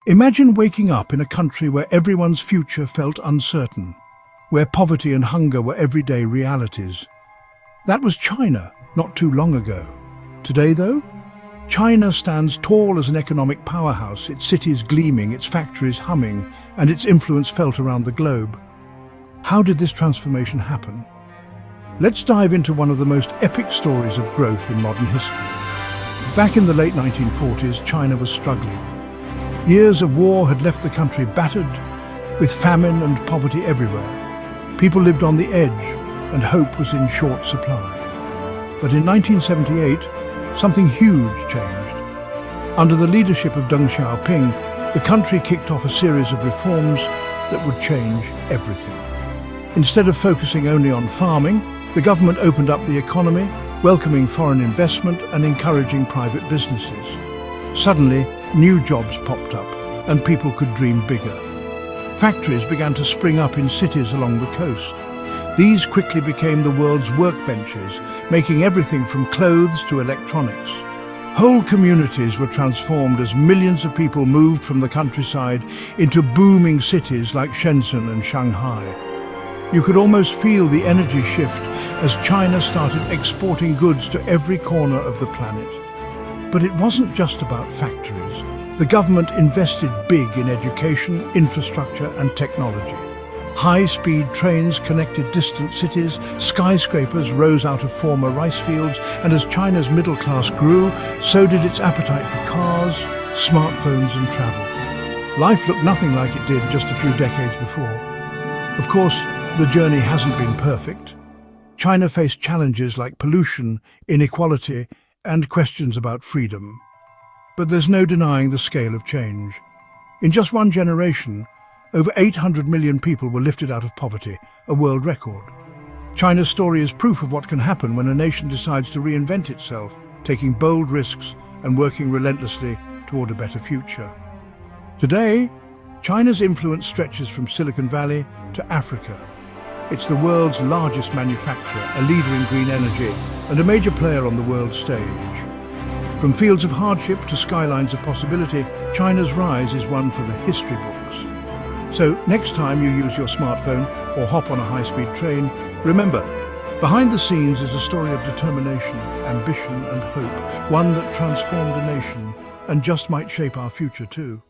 Imagine waking up in a country where everyone's future felt uncertain, where poverty and hunger were everyday realities. That was China not too long ago. Today, though, China stands tall as an economic powerhouse, its cities gleaming, its factories humming, and its influence felt around the globe. How did this transformation happen? Let's dive into one of the most epic stories of growth in modern history. Back in the late 1940s, China was struggling. Years of war had left the country battered, with famine and poverty everywhere. People lived on the edge, and hope was in short supply. But in 1978, something huge changed. Under the leadership of Deng Xiaoping, the country kicked off a series of reforms that would change everything. Instead of focusing only on farming, the government opened up the economy, welcoming foreign investment and encouraging private businesses. Suddenly, new jobs popped up, and people could dream bigger. Factories began to spring up in cities along the coast. These quickly became the world's workbenches, making everything from clothes to electronics. Whole communities were transformed as millions of people moved from the countryside into booming cities like Shenzhen and Shanghai. You could almost feel the energy shift as China started exporting goods to every corner of the planet. But it wasn't just about factories. The government invested big in education, infrastructure and technology. High-speed trains connected distant cities, skyscrapers rose out of former rice fields, and as China's middle class grew, so did its appetite for cars, smartphones and travel. Life looked nothing like it did just a few decades before. Of course, the journey hasn't been perfect. China faced challenges like pollution, inequality, and questions about freedom. But there's no denying the scale of change. In just one generation, over 800 million people were lifted out of poverty, a world record. China's story is proof of what can happen when a nation decides to reinvent itself, taking bold risks and working relentlessly toward a better future. Today, China's influence stretches from Silicon Valley to Africa. It's the world's largest manufacturer, a leader in green energy, and a major player on the world stage. From fields of hardship to skylines of possibility, China's rise is one for the history books. So next time you use your smartphone or hop on a high-speed train, remember, behind the scenes is a story of determination, ambition and hope, one that transformed a nation and just might shape our future too.